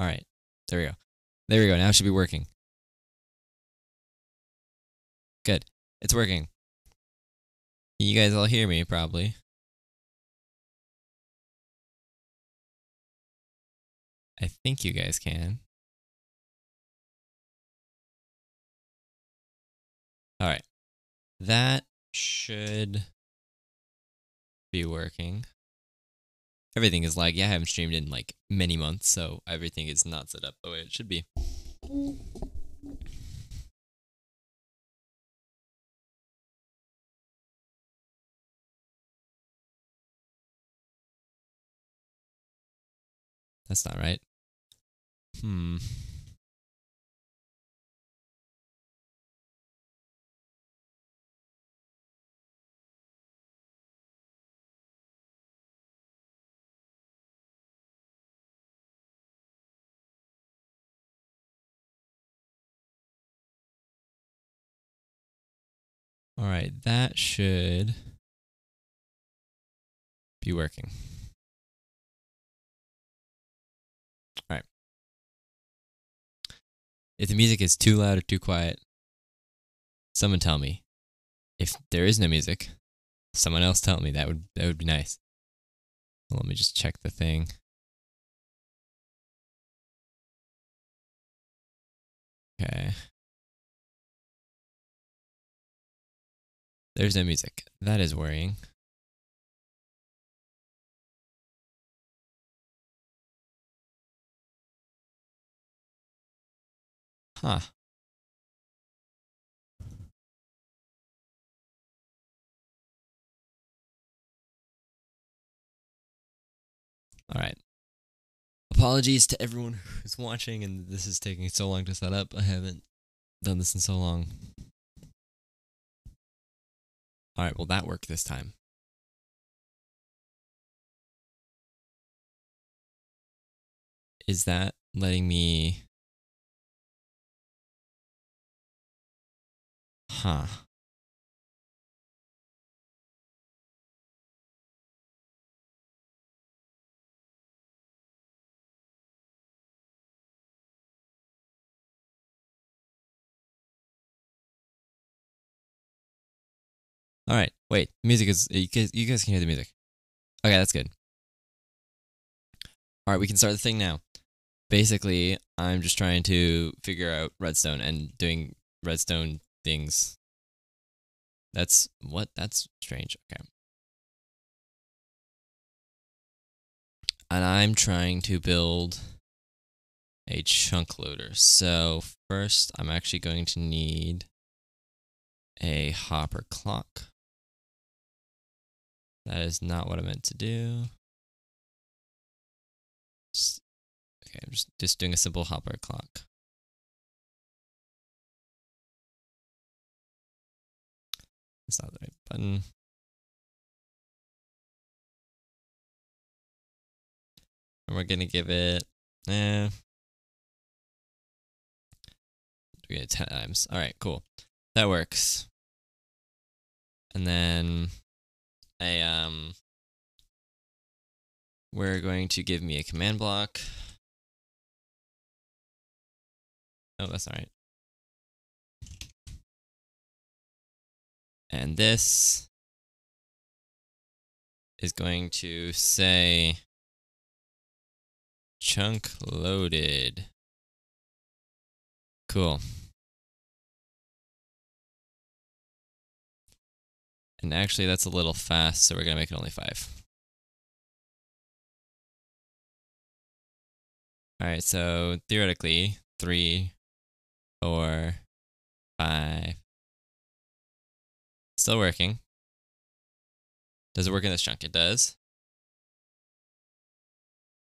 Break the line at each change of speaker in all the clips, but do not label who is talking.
All right. There we go. There we go. Now it should be working. Good. It's working. You guys all hear me, probably. I think you guys can. All right. That should be working. Everything is laggy. I haven't streamed in like many months, so everything is not set up the way it should be. That's not right. All right, that should be working. All right. If the music is too loud or too quiet, someone tell me. If there is no music, someone else tell me. That would be nice. Well, let me just check the thing. Okay. There's no music. That is worrying. Huh. All right. Apologies to everyone who's watching, and this is taking so long to set up. I haven't done this in so long. All right, well, that worked this time. Is that letting me... Huh. All right, wait. Music is... You guys can hear the music. Okay, that's good. All right, we can start the thing now. Basically, I'm just trying to figure out Redstone and doing Redstone things. That's strange. Okay. And I'm trying to build a chunk loader. So first, I'm actually going to need a hopper clock. That is not what I meant to do. Okay, I'm just doing a simple hopper clock. That's not the right button. And we're gonna give it 3 times. All right, cool. That works. And then we're going to give me a command block. Oh, that's all right. And this is going to say chunk loaded. Cool. And actually, that's a little fast, so we're going to make it only 5. All right, so theoretically, 3, 4, 5. Still working. Does it work in this chunk? It does.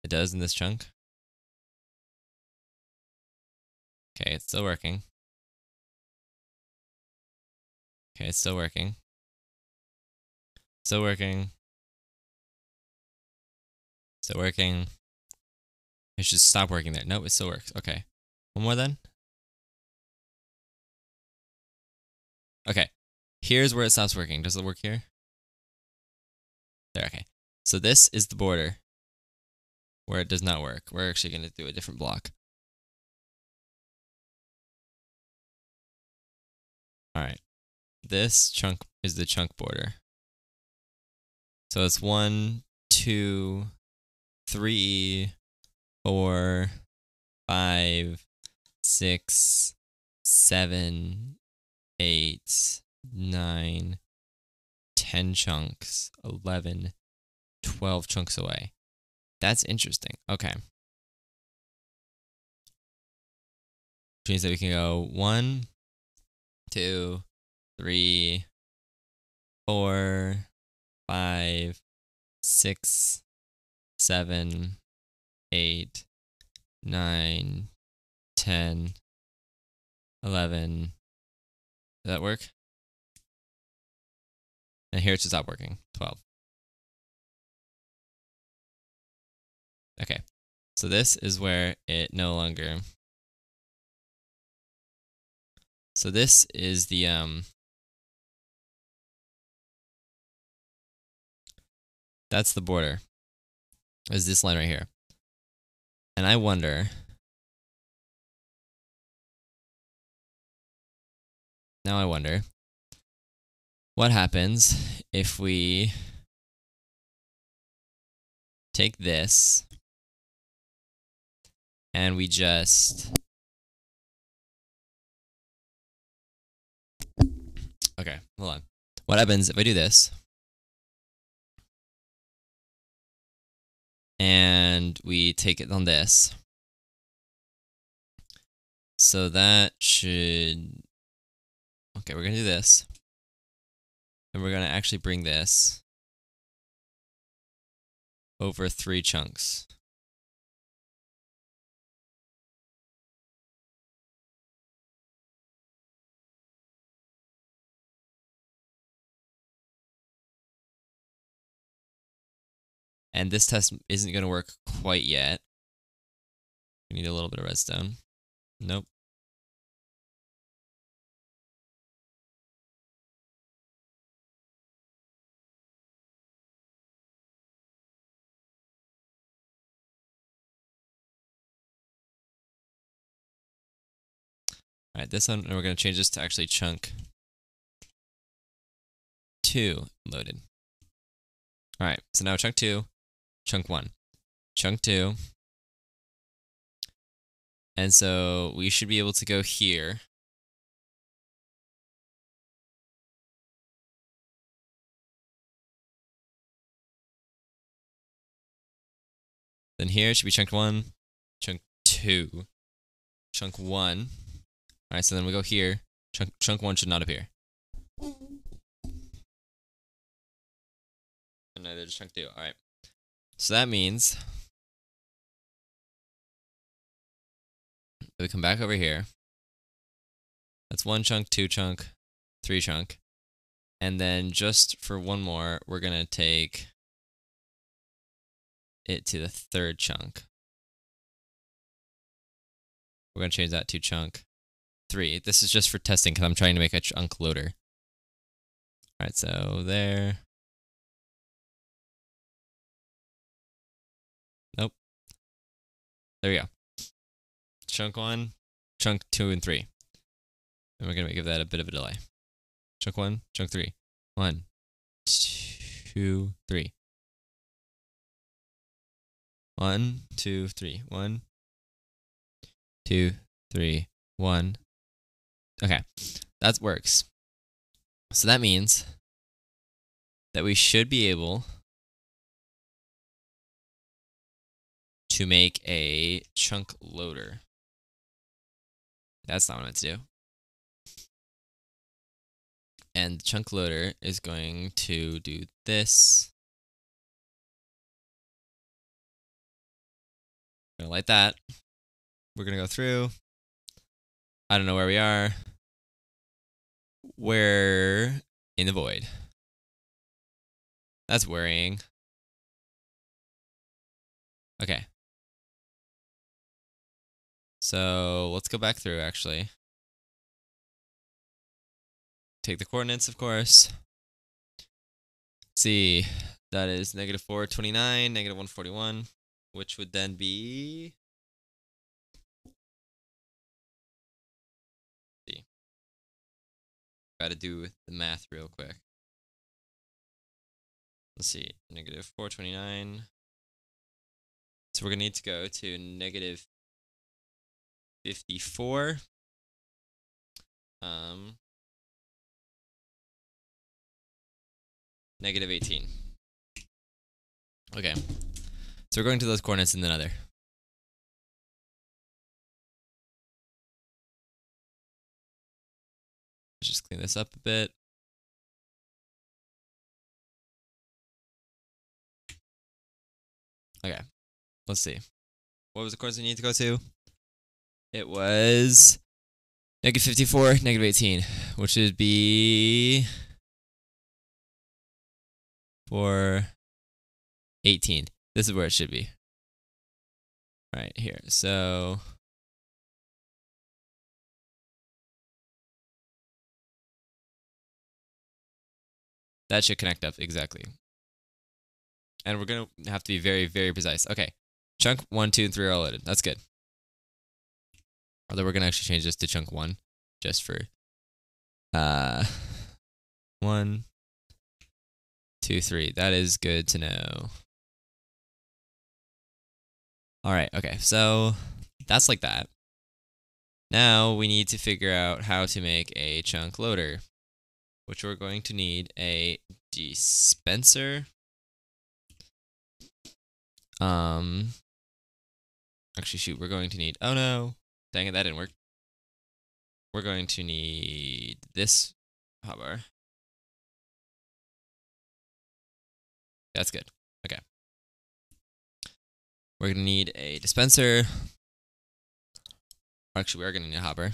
It does in this chunk. Okay, it's still working. Okay, it's still working. Still working. Still working. It should stop working there. Nope, it still works. Okay. One more then. Okay. Here's where it stops working. Does it work here? There, okay. So this is the border. where it does not work. We're actually going to do a different block. All right. This chunk is the chunk border. So it's 1, 2, 3, 4, 5, 6, 7, 8, 9, 10 chunks, 11, 12 chunks away. That's interesting. Okay. Which means that we can go 1, 2, 3, 4, 5, 6, 7, 8, 9, 10, 11. Does that work? And here it should stop working. 12. Okay. So this is where it no longer. So this is the that's the border. Is this line right here. And I wonder. Now I wonder what happens if we take this and we just okay, hold on. What happens if I do this and we take it on this? So that should okay, we're gonna do this. And we're gonna actually bring this over 3 chunks. And this test isn't going to work quite yet. We need a little bit of redstone. Nope. All right, this one, and we're going to change this to actually chunk 2 loaded. All right, so now chunk 2, chunk 1, chunk 2. And so we should be able to go here. Then here should be chunk 1, chunk 2, chunk 1. All right, so then we go here. Chunk 1 should not appear. And neither does chunk 2. All right. So that means that we come back over here. That's 1 chunk, 2 chunk, 3 chunk. And then just for one more, we're going to take it to the 3rd chunk. We're going to change that to chunk 3. This is just for testing because I'm trying to make a chunk loader. All right, so there. Nope. There we go. Chunk 1, chunk 2, and 3. And we're going to give that a bit of a delay. Chunk 1, chunk 3. 1, 2, 3. 1, 2, 3. 1, 2, 3. 1. Okay, that works. So that means that we should be able to make a chunk loader. That's not what I meant to do. And the chunk loader is going to do this. We're going to light that. We're going to go through. I don't know where we are. We're in the void. That's worrying. Okay. So let's go back through, actually. Take the coordinates, of course. See, that is -429, -141, which would then be. See. Got to do the math real quick. Let's see, negative 429. So we're going to need to go to negative 54. Negative 18. Okay. So we're going to those coordinates in the nether. Let's just clean this up a bit. Okay. Let's see. What was the coordinates we need to go to? It was negative 54, negative 18, which would be for 18. This is where it should be. Right here. So that should connect up exactly. And we're going to have to be very, very precise. Okay. Chunk 1, 2, and 3 are all loaded. That's good. Although we're going to actually change this to chunk 1 just for 1, 2, 3. That is good to know. All right. Okay. So that's like that. Now we need to figure out how to make a chunk loader, which we're going to need a dispenser. Actually, shoot, we're going to need, oh no, dang it, that didn't work. We're going to need this hotbar. That's good. Okay. We're going to need a dispenser. Actually, we are going to need a hopper.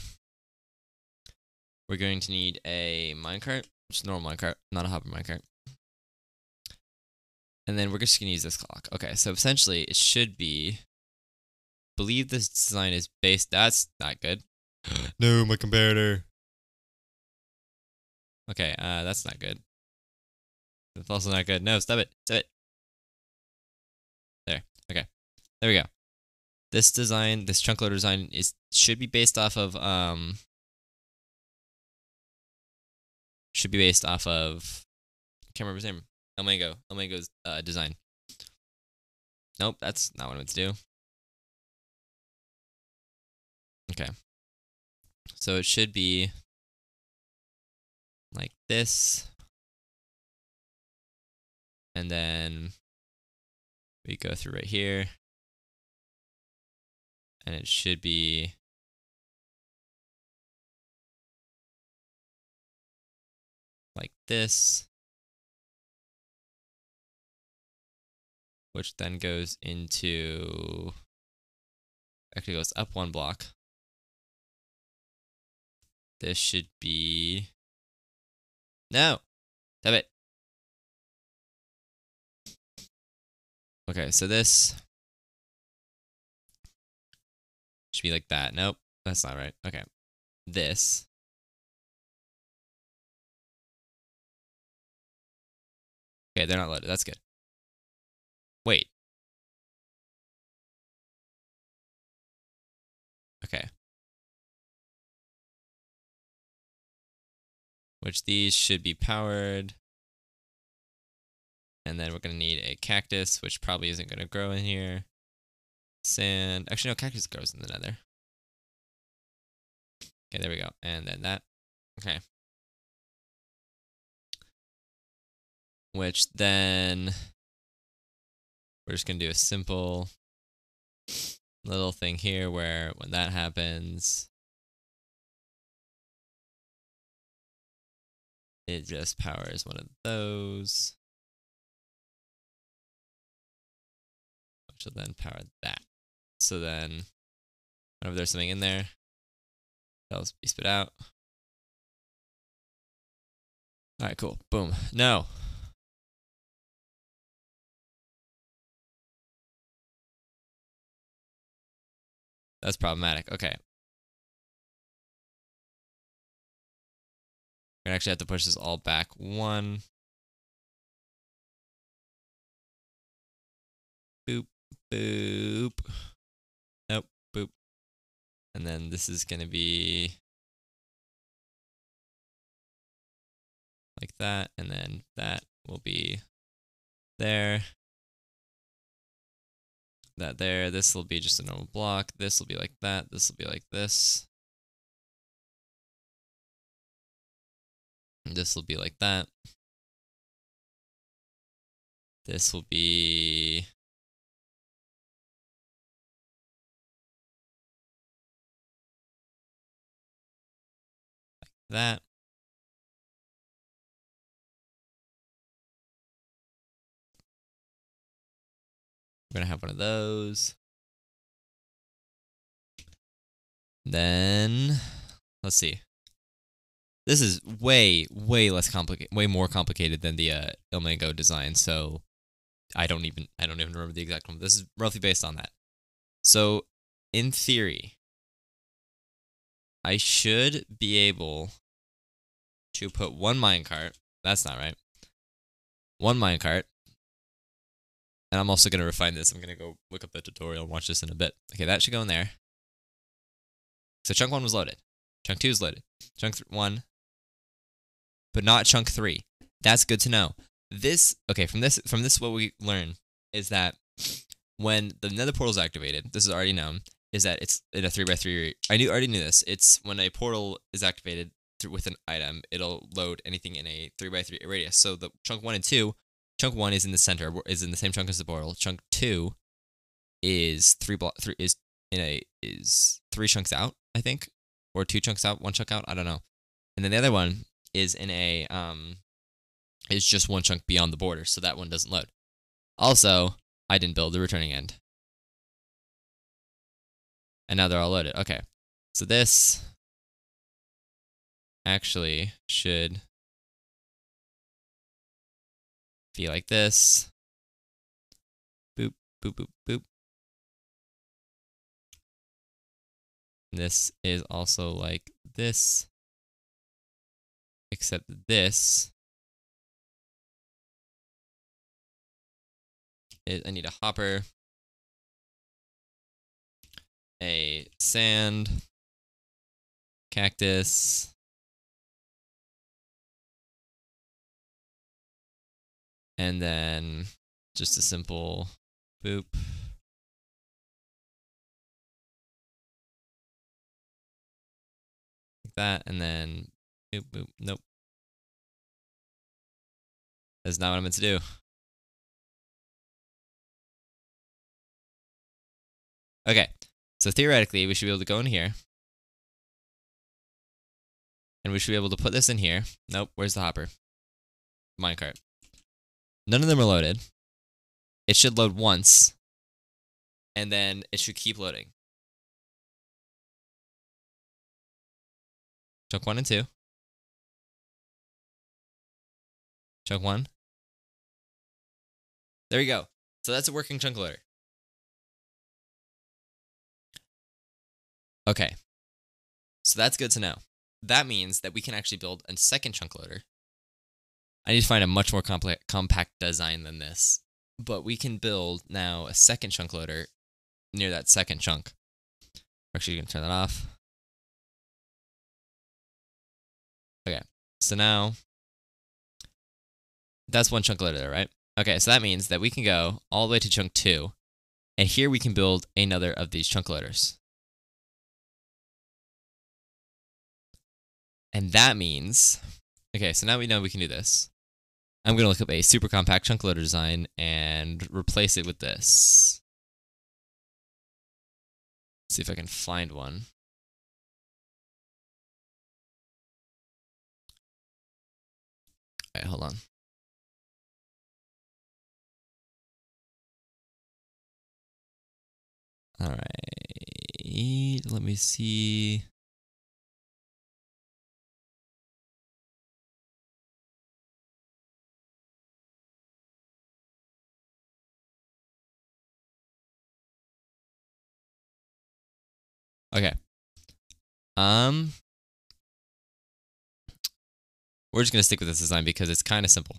We're going to need a minecart, which is a normal minecart, not a hopper minecart. And then we're just going to use this clock. Okay, so essentially it should be, believe this design is based, that's not good. No, my comparator. Okay, that's not good. That's also not good. No, stop it. Stop it. There. Okay. There we go. This design, this chunk loader design should be based off of I can't remember his name. Elmango's design. Nope, that's not what I meant to do. Okay. So it should be like this. And then we go through right here. And it should be like this, which then goes into, actually goes up 1 block. This should be, no, damn it. Okay, so this should be like that. Nope, that's not right. Okay, this. Okay, they're not loaded. That's good. Wait. Okay. Which these should be powered. And then we're going to need a cactus, which probably isn't going to grow in here. Sand. Actually, no, cactus grows in the nether. Okay, there we go. And then that. Okay. Which then we're just going to do a simple little thing here where when that happens, it just powers one of those, which will then power that. So then whenever there's something in there, that'll be spit out. All right, cool. Boom. No. That's problematic. Okay. We're gonna actually have to push this all back 1. Boop, boop. Nope, boop. And then this is going to be like that, and then that will be there. That there. This will be just a normal block. This will be like that. This will be like this. And this will be like that. This will be like that. We're going to have one of those. Then, let's see. This is way less complicated, way more complicated than the Ilmango design. So I don't even remember the exact one. This is roughly based on that. So in theory, I should be able to put one minecart. That's not right. One minecart. And I'm also going to refine this. I'm going to go look up the tutorial and watch this in a bit. Okay, that should go in there. So chunk 1 was loaded. Chunk 2 is loaded. Chunk 1, but not chunk 3. That's good to know. This, okay, from this, what we learn is that when the nether portal is activated, this is already known, is that it's in a 3x3. I already knew this. It's when a portal is activated with an item, it'll load anything in a 3x3 radius. So the chunk 1 and 2, chunk 1 is in the center, is in the same chunk as the portal. Chunk 2 is three chunks out, I think, or 2 chunks out, 1 chunk out. I don't know. And then the other one is in a is just 1 chunk beyond the border, so that one doesn't load. Also, I didn't build the returning end, and now they're all loaded. Okay, so this actually should be like this. Boop, boop, boop, boop. This is also like this, except this is, I need a hopper, a sand, cactus, and then just a simple boop. Like that, and then boop, boop. Nope. That's not what I'm meant to do. Okay, so theoretically, we should be able to go in here. And we should be able to put this in here. Nope, where's the hopper? Minecart. None of them are loaded. It should load once. And then it should keep loading. Chunk 1 and 2. Chunk 1. There we go. So that's a working chunk loader. Okay. So that's good to know. That means that we can actually build a second chunk loader. I need to find a much more compact design than this. But we can build now a second chunk loader near that second chunk. We're actually going to turn that off. Okay. So now, that's one chunk loader there, right? Okay, so that means that we can go all the way to chunk 2. And here we can build another of these chunk loaders. And that means, okay, so now we know we can do this. I'm going to look up a super compact chunk loader design and replace it with this. See if I can find one. All right, hold on. All right, let me see. Okay. We're just gonna stick with this design because it's kind of simple.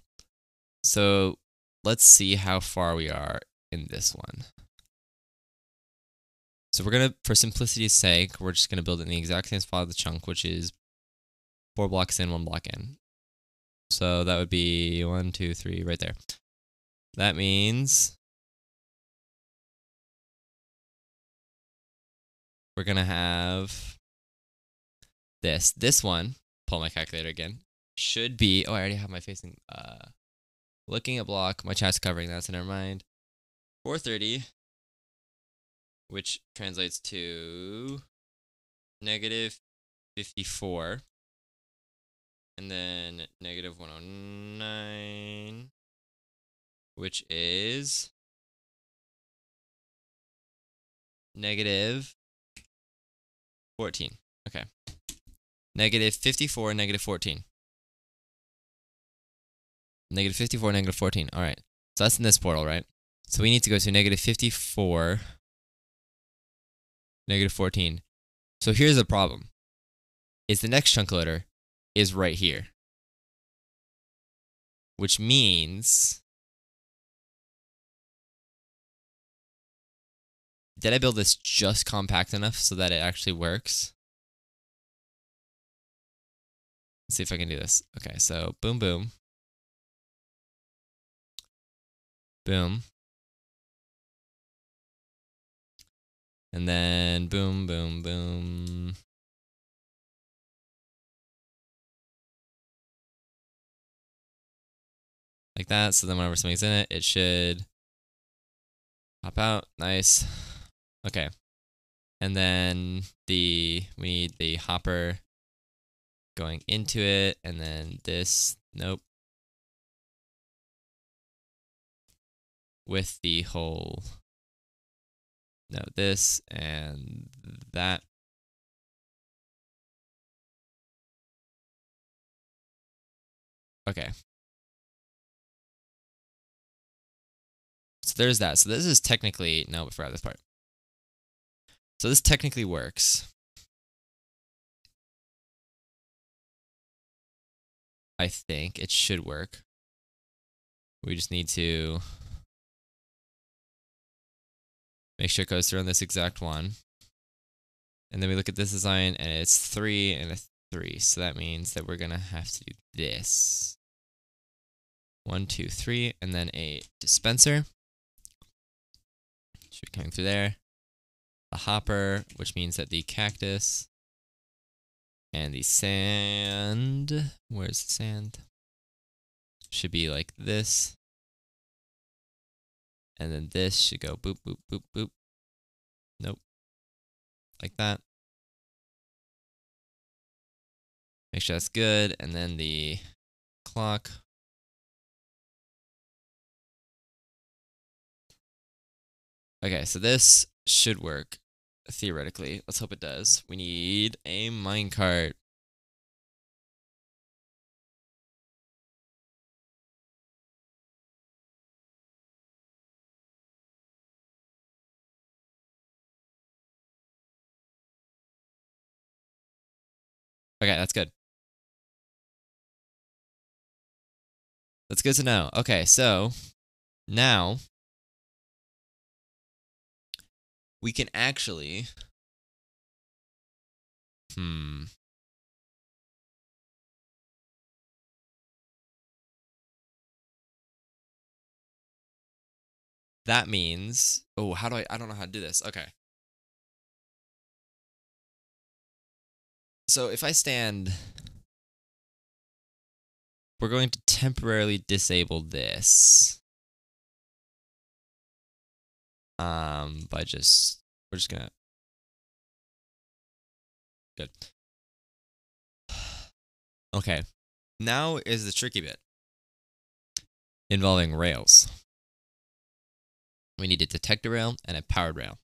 So let's see how far we are in this one. So we're gonna, for simplicity's sake, we're just gonna build it in the exact same spot of the chunk, which is 4 blocks in, 1 block in. So that would be 1, 2, 3, right there. That means we're gonna have this. This one, pull my calculator again, should be, oh, I already have my facing, looking at block, my chat's covering that, so never mind. 430, which translates to negative 54, and then negative 109, which is negative 14. Okay. Negative 54, negative 14. Negative 54, negative 14. All right. So that's in this portal, right? So we need to go to negative 54, negative 14. So here's the problem. Is the next chunk loader is right here. Which means, did I build this just compact enough so that it actually works? Let's see if I can do this. Okay, so boom, boom. Boom. And then boom, boom, boom. Like that. So then whenever something's in it, it should pop out. Nice. Okay. And then we need the hopper going into it, and then this, nope. With the whole, no, this and that. Okay. So there's that. So this is technically, no, we forgot this part. So this technically works. I think it should work. We just need to make sure it goes through on this exact one. And then we look at this design, and it's 3 and a 3. So that means that we're going to have to do this. 1, 2, 3, and then a dispenser. Should be coming through there. A hopper, which means that the cactus and the sand, where's the sand? Should be like this. And then this should go boop, boop, boop, boop. Nope. Like that. Make sure that's good. And then the clock. Okay, so this should work, theoretically. Let's hope it does. We need a minecart. Okay, that's good. That's good to know. Okay, so now we can actually, that means, oh, I don't know how to do this. Okay. So if I stand, we're going to temporarily disable this. We're just gonna, good. Okay, now is the tricky bit involving rails. We need a detector rail and a powered rail,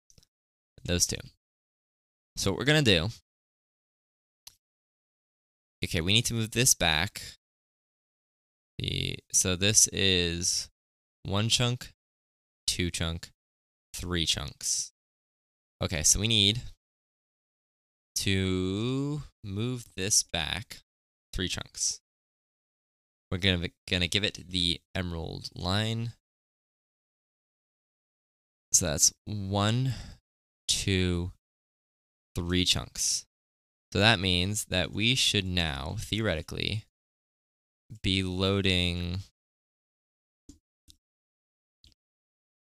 those two. So what we're gonna do, okay, we need to move this back. So this is 1 chunk, 2 chunk, 3 chunks. Okay, so we need to move this back 3 chunks. We're gonna give it the emerald line. So that's 1, 2, 3 chunks. So that means that we should now, theoretically, be loading.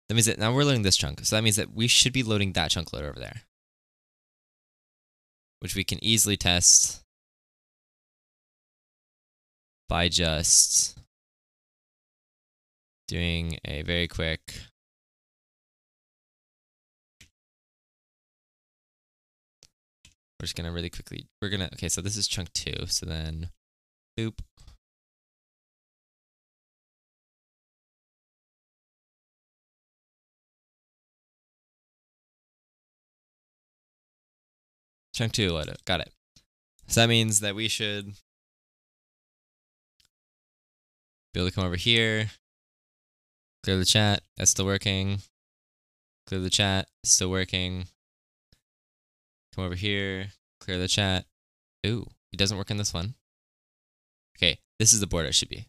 That means that now we're loading this chunk. So that means that we should be loading that chunk loader over there, which we can easily test by just doing a very quick we're just gonna really quickly okay, so this is chunk 2, so then boop. Chunk 2 loaded. Got it. So that means that we should be able to come over here, clear the chat, that's still working. Clear the chat, still working. Come over here, clear the chat. Ooh, it doesn't work on this one. Okay, this is the border it should be.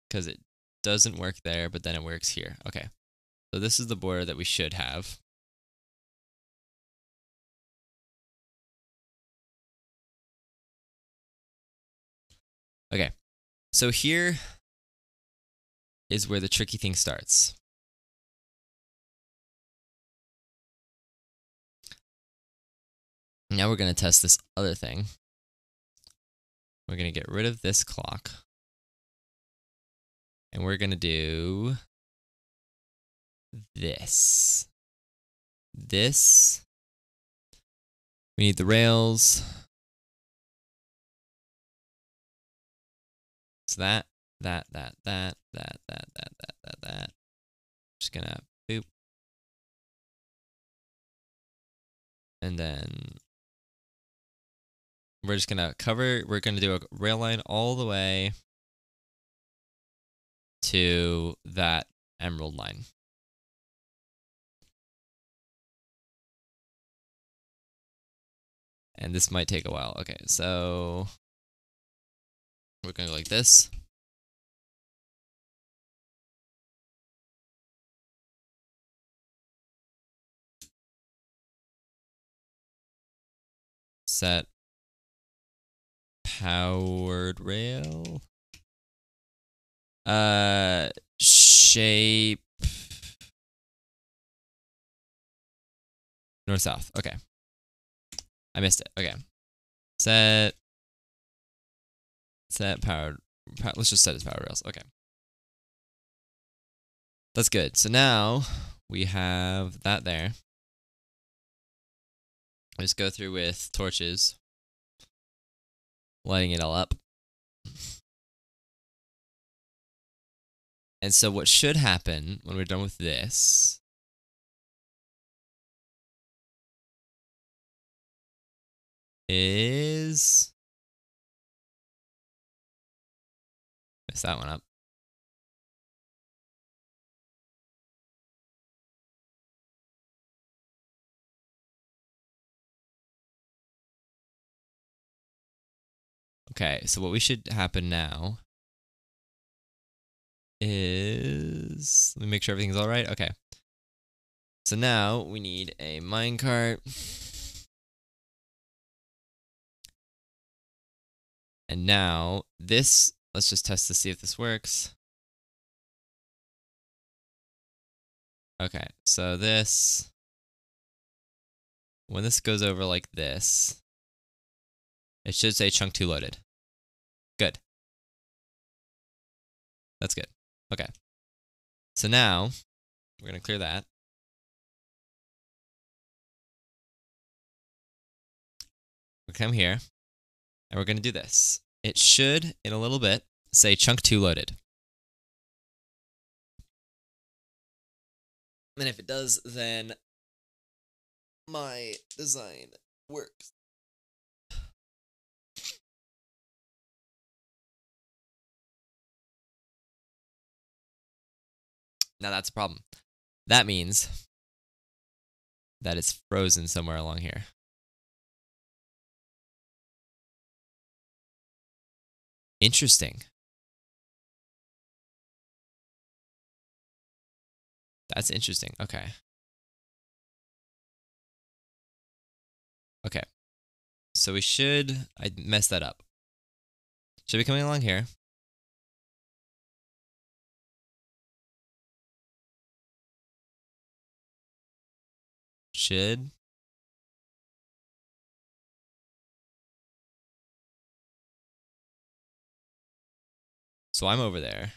Because it doesn't work there, but then it works here. Okay, so this is the border that we should have. Okay, so here is where the tricky thing starts. Now we're going to test this other thing. We're going to get rid of this clock. And we're going to do this. This. We need the rails. So that. Just gonna boop. And then we're just gonna we're gonna do a rail line all the way to that emerald line. And this might take a while. Okay, so we're gonna go like this. Set powered rail. Shape north south. Okay. I missed it. Okay. Set powered. Let's just set as powered rails. Okay. That's good. So now we have that there. Just go through with torches, lighting it all up. And so what should happen when we're done with this is... Messed that one up. Okay, so what we should happen now is... Let me make sure everything's all right. Okay. So now we need a minecart. And now this... Let's just test to see if this works. Okay, so this... When this goes over like this, it should say chunk 2 loaded. Good. That's good. Okay. So now, we're going to clear that. We'll come here, and we're going to do this. It should, in a little bit, say chunk 2 loaded. And if it does, then my design works. Now that's a problem. That means that it's frozen somewhere along here. Interesting. That's interesting. Okay. Okay. So we should... I messed that up. Should be coming along here. Should... So I'm over there.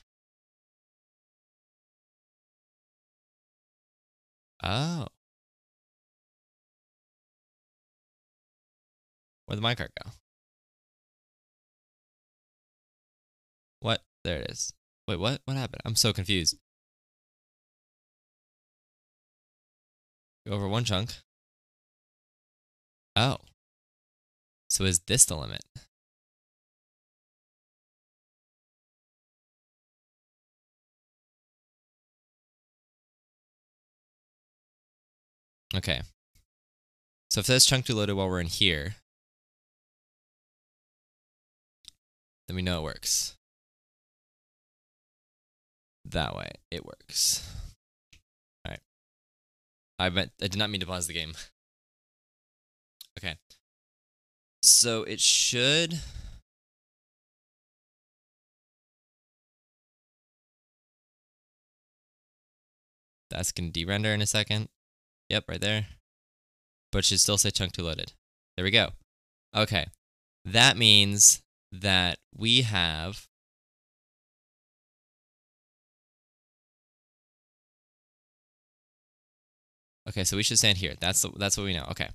Oh. Where'd the minecart go? What? There it is. Wait, what? What happened? I'm so confused. Go over one chunk. Oh. So is this the limit? Okay. So if there's chunk 2 loaded while we're in here, then we know it works. That way, it works. Alright. I did not mean to pause the game. Okay. So it should... That's going to de-render in a second. Yep, right there. But it should still say chunk 2 loaded. There we go. Okay. That means that we have... Okay, so we should stand here. That's what we know. Okay.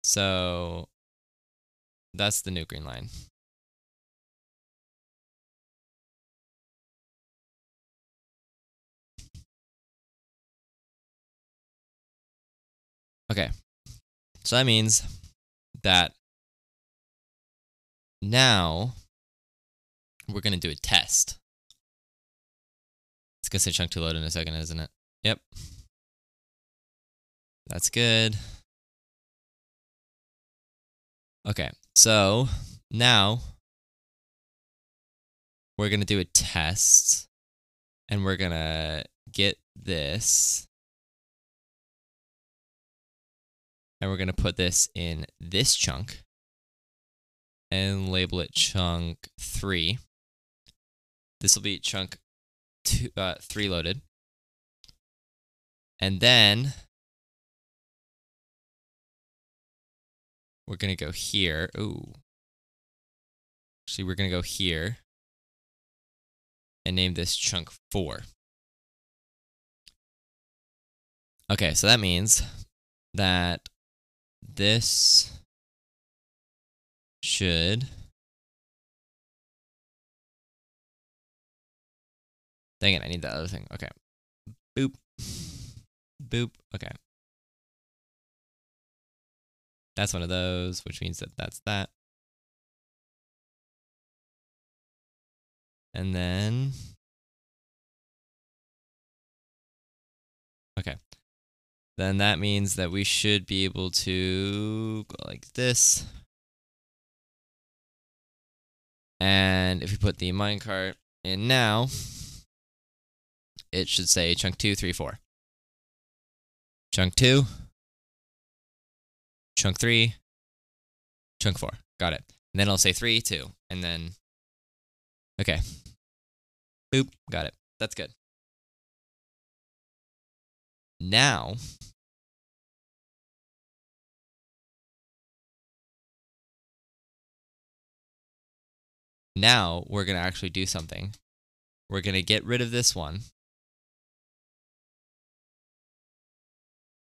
So that's the new green line. Okay. So that means that now we're going to do a test. It's going to say chunk 2 load in a second, isn't it? Yep. That's good. Okay, so now we're going to do a test, and we're going to get this, and we're going to put this in this chunk, and label it chunk 3. This will be chunk 3 loaded. And then we're going to go here. Ooh. Actually, we're going to go here and name this chunk 4. Okay, so that means that this should... Dang it, I need that other thing. Okay. Boop. Boop. Okay. That's one of those, which means that that's that. And then... Okay. Then that means that we should be able to go like this. And if we put the minecart in now, it should say chunk 2, 3, 4. Chunk 2, chunk 3, chunk 4. Got it. And then it'll say 3, 2. And then, okay. Boop, got it. That's good. Now, we're going to actually do something. We're going to get rid of this one.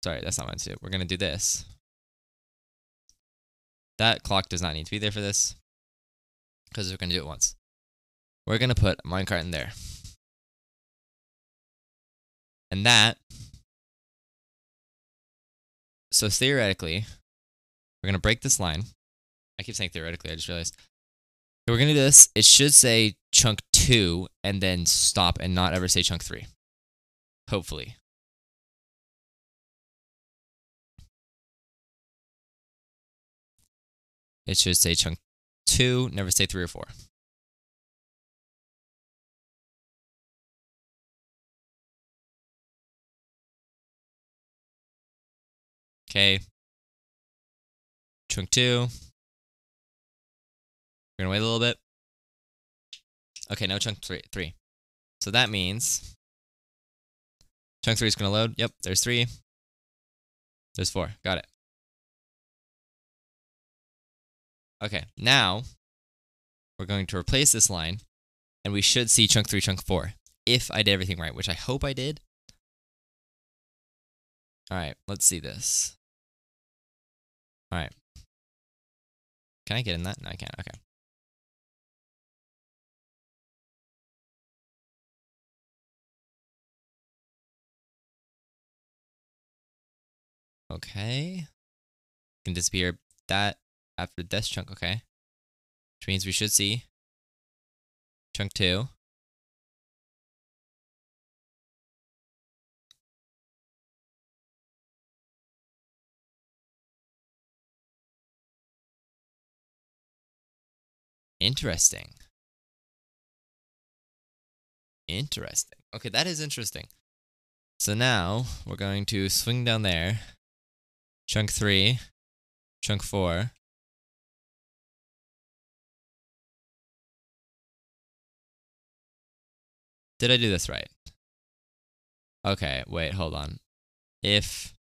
Sorry, that's not what I meant to do. We're going to do this. That clock does not need to be there for this, because we're going to do it once. We're going to put a minecart in there. And that... So theoretically, we're going to break this line. I keep saying theoretically, I just realized. So we're going to do this. It should say chunk 2 and then stop and not ever say chunk 3. Hopefully. It should say chunk 2, never say 3 or 4. Okay. Chunk 2. We're gonna wait a little bit. Okay, now chunk 3. So that means chunk 3 is gonna load. Yep, there's 3. There's 4. Got it. Okay, now we're going to replace this line, and we should see chunk 3, chunk 4. If I did everything right, which I hope I did. Alright, let's see this. Alright. Can I get in that? No, I can't. Okay. Okay. Can disappear that after this chunk, okay. Which means we should see chunk 2. Interesting. Interesting. Okay, that is interesting. So now we're going to swing down there. Chunk 3, chunk 4. Did I do this right? Okay, wait, hold on. If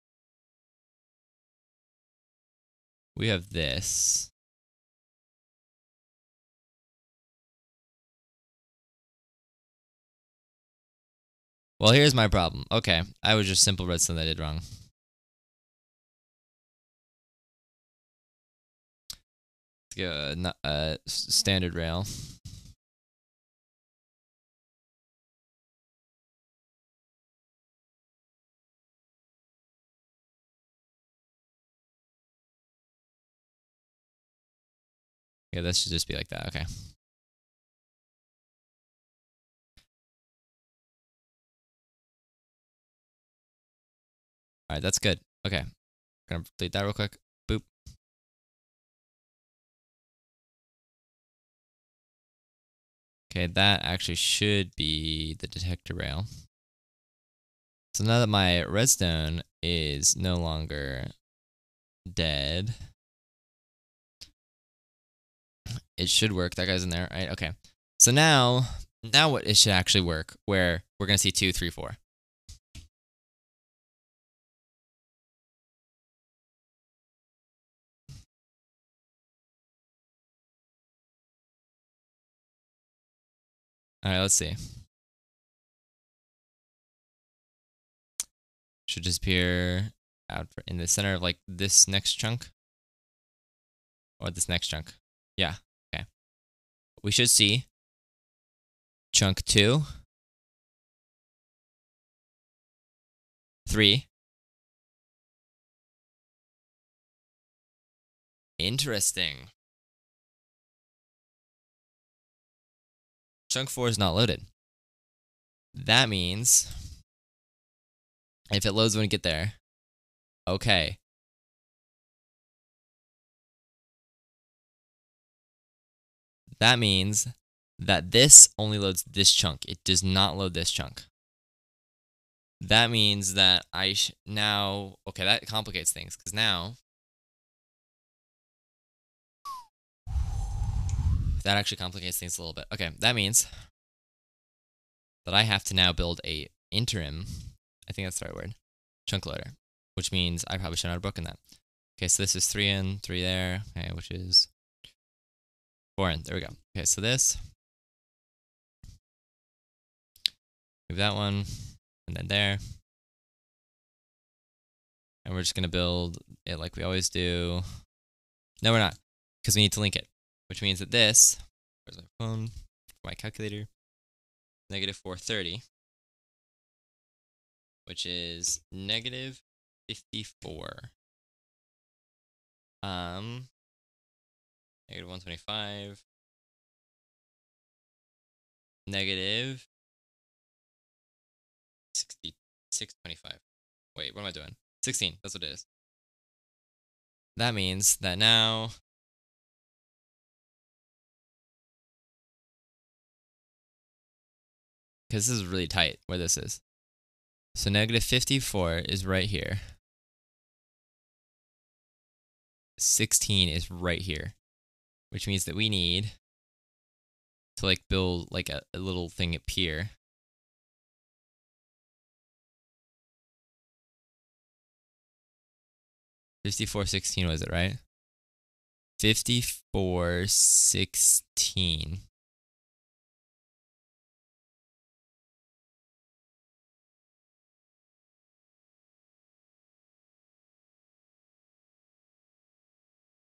we have this. Well, here's my problem. Okay, I was just simple redstone that I did wrong. Standard rail. Yeah, that should just be like that. Okay. All right, that's good. Okay, gonna delete that real quick. Boop. Okay, that actually should be the detector rail. So now that my redstone is no longer dead, it should work. That guy's in there, right? Okay. So now what it should actually work, where we're gonna see 2, 3, 4. All right, let's see. Should just appear out in the center of like this next chunk, or this next chunk. Yeah. Okay. We should see chunk 2, 3. Interesting. Chunk 4 is not loaded. That means if it loads when we get there, okay. That means that this only loads this chunk. It does not load this chunk. That means that now, okay, that complicates things, because now that actually complicates things a little bit. Okay, that means that I have to now build a interim, I think that's the right word, chunk loader, which means I probably should not have broken that. Okay, so this is 3 in, 3 there, okay, which is 4 in. There we go. Okay, so this, move that one, and then there. And we're just going to build it like we always do. No, we're not, because we need to link it, which means that this, where's my phone, my calculator, negative 430, which is negative 54. Negative 125, negative 625. Wait, what am I doing? 16, that's what it is. That means that now because this is really tight where this is. So negative 54 is right here. 16 is right here, which means that we need to like build like a little thing up here. $54.16 was it, right? 54.16.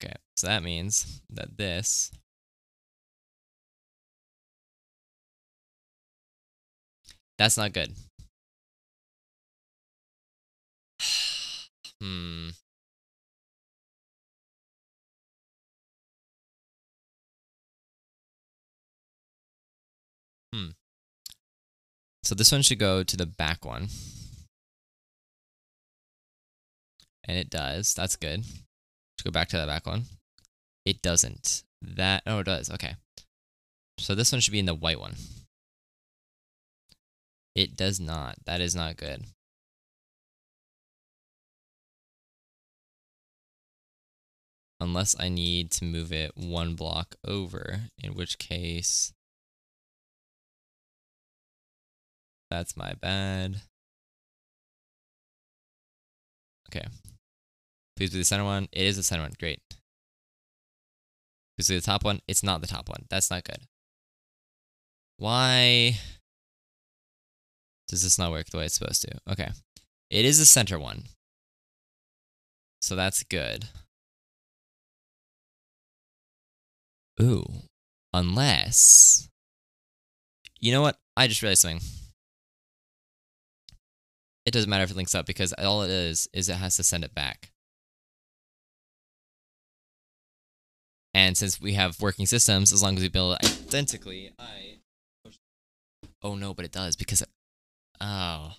Okay, so that means that that's not good. Hmm. So this one should go to the back one. And it does. That's good. Let's go back to that back one. It doesn't. Oh, it does. Okay. So this one should be in the white one. It does not. That is not good. Unless I need to move it one block over, in which case that's my bad. Okay. Please be the center one. It is the center one. Great. Please be the top one. It's not the top one. That's not good. Why does this not work the way it's supposed to? Okay. It is the center one. So that's good. Ooh. Unless... You know what? I just realized something. It doesn't matter if it links up because all it is it has to send it back. And since we have working systems, as long as we build it identically, Oh no, but it does because... Oh.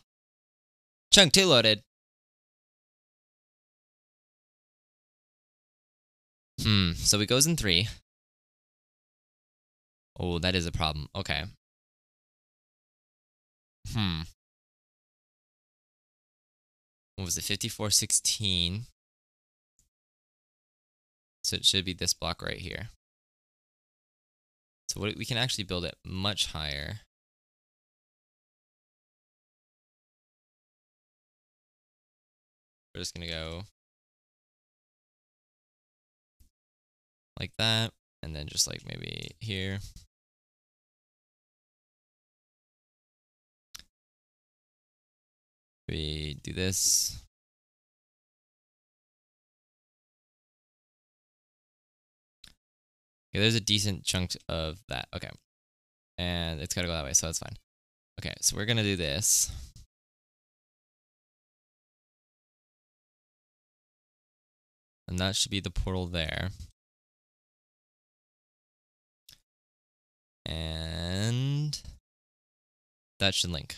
Chunk 2 loaded. So it goes in 3. Oh, that is a problem. Okay. What was it? 54.16. So it should be this block right here. So we can actually build it much higher. We're just gonna go like that, and then just like maybe here. We do this. Okay, there's a decent chunk of that. Okay. And it's gotta go that way, so that's fine. Okay, so we're gonna do this. And that should be the portal there. And that should link.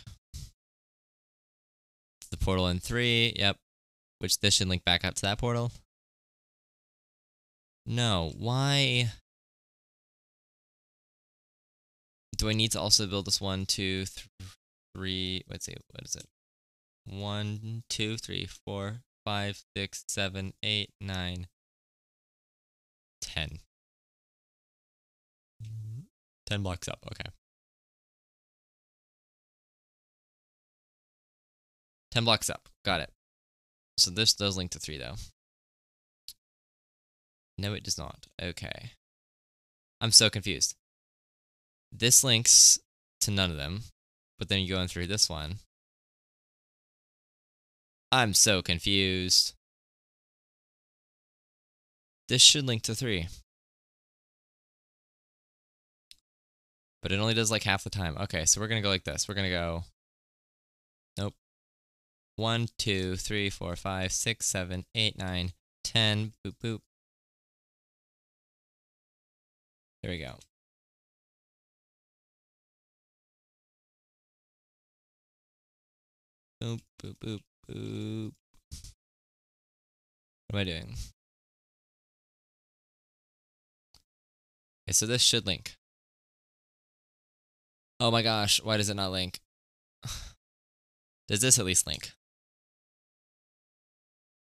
The portal in 3, yep. Which this should link back up to that portal. No, why? Do I need to also build this 1, 2, 3? Let's see, what is it? 1, 2, 3, 4, 5, 6, 7, 8, 9, 10. 10 blocks up, okay. 10 blocks up, got it. So this does link to 3 though. No, it does not. Okay. I'm so confused. This links to none of them, but then you go in through this one. I'm so confused. This should link to 3. But it only does like half the time. Okay, so we're gonna go like this. We're gonna go... Nope. 1, 2, 3, 4, 5, 6, 7, 8, 9, 10. Boop, boop. There we go. Boop, boop, boop, boop. What am I doing? Okay, so this should link. Oh my gosh, why does it not link? Does this at least link?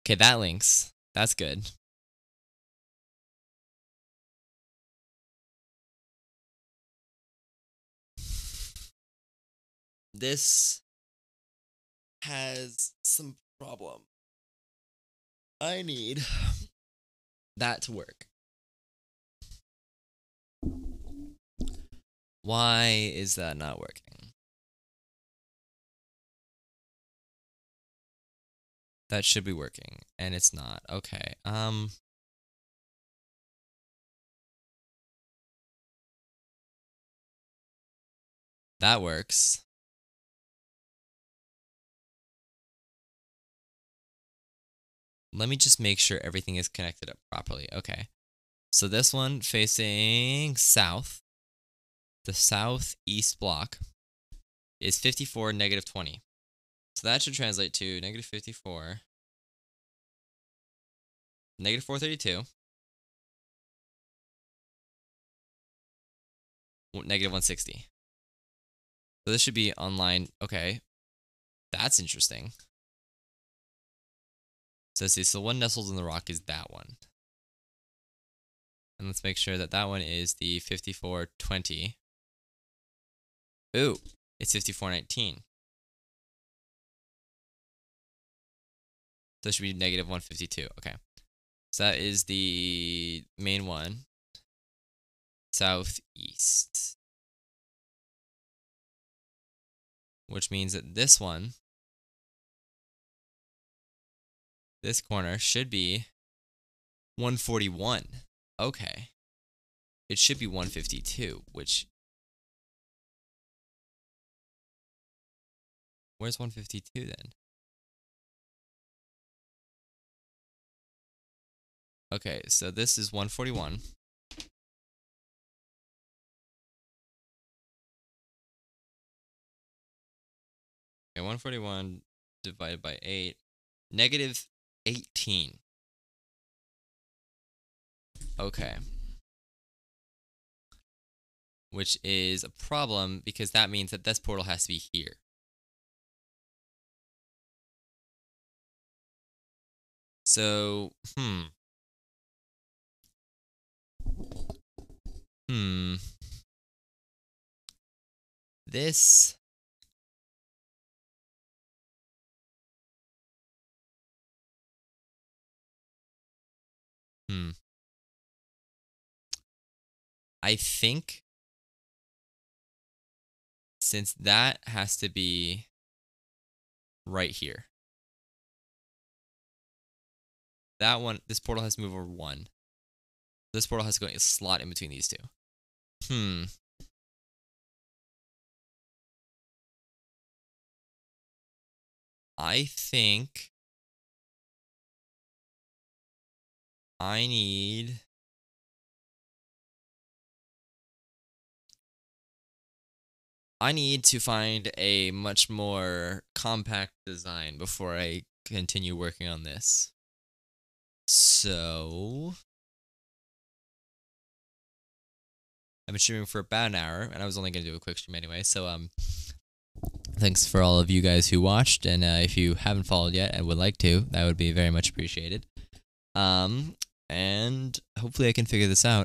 Okay, that links. That's good. this has some problem. I need that to work. Why is that not working? That should be working, and it's not. Okay, that works. Let me just make sure everything is connected up properly. Okay, so this one facing south, the southeast block, is 54, negative 20. So that should translate to negative 54, negative 432, negative 160. So this should be online. Okay, that's interesting. So let's see, so one nestled in the rock is that one. And let's make sure that that one is the 5420. Ooh, it's 5419. So it should be negative 152. Okay. So that is the main one. Southeast. Which means that this one, this corner, should be 141. Okay. It should be 152, which... Where's 152 then? Okay, so this is 141. Okay, 141 divided by 8. Negative 18. Okay. Which is a problem because that means that this portal has to be here. So, This... I think since that has to be right here. That one, this portal has to move over 1. This portal has to go in a slot in between these two. I think I need... to find a much more compact design before I continue working on this. So... I've been streaming for about an hour, and I was only going to do a quick stream anyway, so, thanks for all of you guys who watched, and if you haven't followed yet and would like to, that would be very much appreciated. And hopefully I can figure this out.